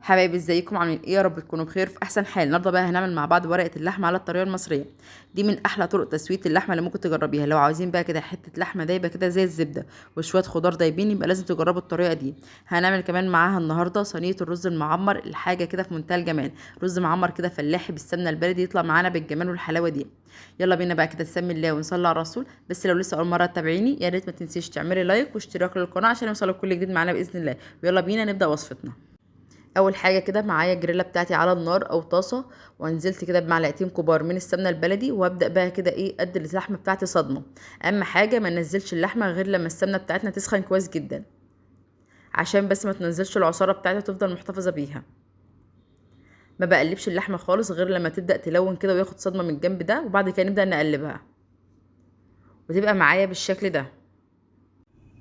حبايبي ازيكم عاملين ايه؟ يا رب تكونوا بخير في احسن حال. النهارده بقى هنعمل مع بعض ورقه اللحمه على الطريقه المصريه. دي من احلى طرق تسويه اللحمه اللي ممكن تجربيها. لو عاوزين بقى كده حته لحمه دايبه كده زي الزبده وشويه خضار دايبين، يبقى لازم تجربوا الطريقه دي. هنعمل كمان معاها النهارده صينيه الرز المعمر، الحاجه كده في منتهى الجمال. رز معمر كده فلاحي بالسمنه البلدي، يطلع معانا بالجمال والحلاوه دي. يلا بينا بقى كده نسمي الله ونصلي على الرسول. بس لو لسه اول مره تتابعيني، يا ريت ما تنسيش تعملي لايك واشتراك للقناه عشان يوصلك كل جديد معانا باذن الله. ويلا بينا نبدا وصفتنا. اول حاجه كده معايا الجريلا بتاعتي على النار او طاسه، ونزلت كده بمعلقتين كبار من السمنه البلدي، وابدا بقى كده ادي اللحمه بتاعتي صدمه. اهم حاجه ما ننزلش اللحمه غير لما السمنه بتاعتنا تسخن كويس جدا، عشان بس ما تنزلش العصاره بتاعتها، تفضل محتفظه بيها. ما بقلبش اللحمه خالص غير لما تبدا تلون كده وياخد صدمه من الجنب ده، وبعد كده نبدا نقلبها وتبقى معايا بالشكل ده.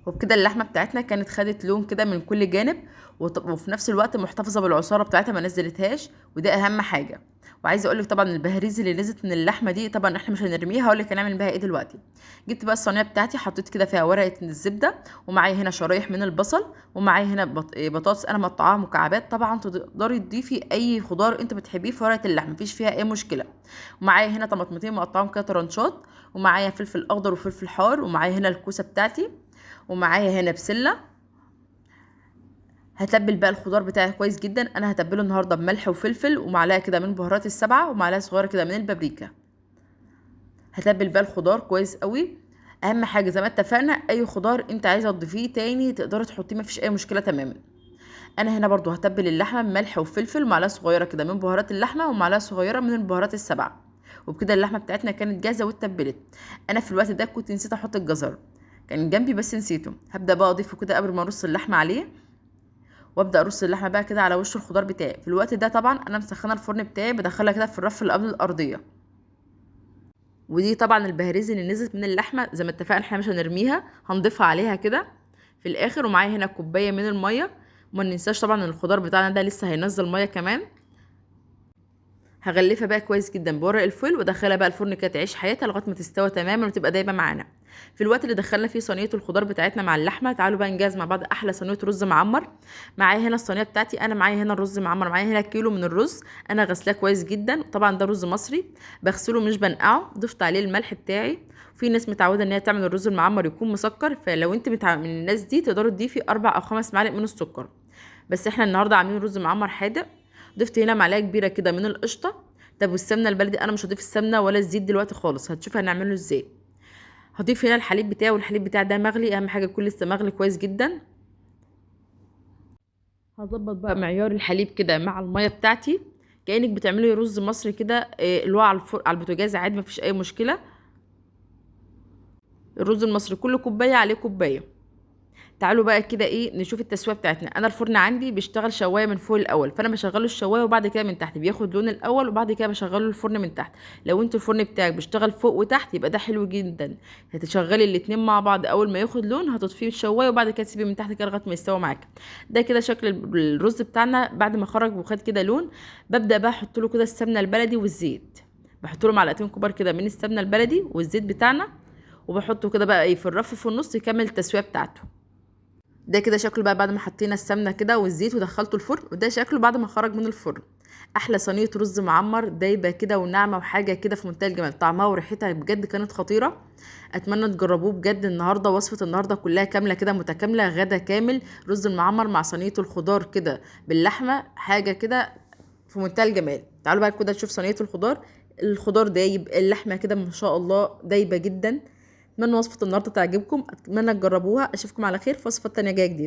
وبكده اللحمه بتاعتنا كانت خدت لون كده من كل جانب، وفي نفس الوقت محتفظه بالعصاره بتاعتها ما نزلتهاش، وده اهم حاجه. وعايزه اقول لك طبعا البهاريز اللي نزلت من اللحمه دي طبعا احنا مش هنرميها، هقول لك هنعمل بيها ايه دلوقتي. جبت بقى الصينيه بتاعتي، حطيت كده فيها ورقه الزبده، ومعايا هنا شرايح من البصل، ومعايا هنا بطاطس انا مقطعاها مكعبات. طبعا تقدري تضيفي اي خضار انت بتحبيه في ورقه اللحمه، مفيش فيها اي مشكله. ومعايا هنا طماطمتين مقطعهم كده طرنشات، ومعايا فلفل اخضر وفلفل حار، ومعايا هنا الكوسه بتاعتي، ومعايا هنا بسله. هتبل بقى الخضار بتاعي كويس جدا. انا هتبله النهارده بملح وفلفل ومعلقه كده من بهارات السبعه ومعلقه صغيره كده من البابريكا. هتبل بقى الخضار كويس قوي. اهم حاجه زي ما اتفقنا، اي خضار انت عايزه تضيفيه تاني تقدري تحطيه، مفيش اي مشكله تماما. انا هنا برضو هتبل اللحمه بملح وفلفل ومعلقه صغيره كده من بهارات اللحمه ومعلقه صغيره من البهارات السبعه. وبكده اللحمه بتاعتنا كانت جاهزه واتبلت. انا في الوقت ده كنت نسيت احط الجزر، كان جنبي بس نسيته. هبدا بقى اضيفه كده قبل ما ارص اللحمه عليه، وابدا ارص اللحمه بقى كده على وش الخضار بتاعي. في الوقت ده طبعا انا مسخنه الفرن بتاعي، بدخلها كده في الرف اللي قبل الارضيه. ودي طبعا البهاريز اللي نزلت من اللحمه زي ما اتفقنا احنا مش هنرميها، هنضيفها عليها كده في الاخر. ومعايا هنا كوبايه من الميه. وما ننساش طبعا ان الخضار بتاعنا ده لسه هينزل ميه كمان. هغلفها بقى كويس جدا بورق الفويل، وادخلها بقى الفرن كده تعيش حياتها لغايه ما تستوي تماما وتبقى دايبه معانا. في الوقت اللي دخلنا فيه صينيه الخضار بتاعتنا مع اللحمه، تعالوا بقى نجهز مع بعض احلى صينيه رز معمر. معايا هنا الصينيه بتاعتي، انا معايا هنا الرز معمر، معايا هنا كيلو من الرز. انا غسلاه كويس جدا، طبعا ده رز مصري، بغسله مش بنقعه. ضفت عليه الملح بتاعي. في ناس متعوده ان هي تعمل الرز المعمر يكون مسكر، فلو انت من الناس دي تقدروا تضيفي 4 أو 5 معالق من السكر. بس احنا النهارده عاملين رز معمر حادق. ضفت هنا معلقه كبيره كده من القشطه. طب والسمنه البلدي انا مش هضيف السمنه ولا الزيت دلوقتي خالص، هتشوف هنعمله ازاي. هضيف هنا الحليب بتاعي، والحليب بتاعي ده مغلي، اهم حاجه يكون لسه مغلي كويس جدا. هظبط بقى معيار الحليب كده مع الميه بتاعتي، كانك بتعملي رز مصري كده، اللي هو على البوتاجاز عادي، مفيش اي مشكله. الرز المصري كل كوبايه عليه كوبايه. تعالوا بقى كده نشوف التسويه بتاعتنا. انا الفرن عندي بيشتغل شوايه من فوق الاول، فانا بشغله الشوايه وبعد كده من تحت بياخد لون الاول، وبعد كده بشغله الفرن من تحت. لو انت الفرن بتاعك بيشتغل فوق وتحت يبقى ده حلو جدا. هتشغلي الاتنين مع بعض، اول ما ياخد لون هتطفيه الشوايه، وبعد كده تسيبيه من تحت كده لغايه ما يستوي معاك. ده كده شكل الرز بتاعنا بعد ما خرج وخد كده لون. ببدا بقى احط له كده السمنه البلدي والزيت. بحط له معلقتين كبار كده من السمنه البلدي والزيت بتاعنا، وبحطه كده بقى في الرف في النص يكمل التسويه بتاعته. ده كده شكله بقى بعد ما حطينا السمنه كده والزيت ودخلته الفرن، وده شكله بعد ما خرج من الفرن. احلى صينيه رز معمر دايبه كده وناعمه وحاجه كده في منتهى الجمال. طعمها وريحتها بجد كانت خطيره. اتمنى تجربوه بجد النهارده. وصفه النهارده كلها كامله كده متكامله، غدا كامل. رز المعمر مع صينيه الخضار كده باللحمه، حاجه كده في منتهى الجمال. تعالوا بقى كده نشوف صينيه الخضار. الخضار دايب، اللحمه كده ما شاء الله دايبه جدا. اتمنى وصفه النهارده تعجبكم، اتمنى تجربوها. اشوفكم على خير في وصفه تانية جايه جديده.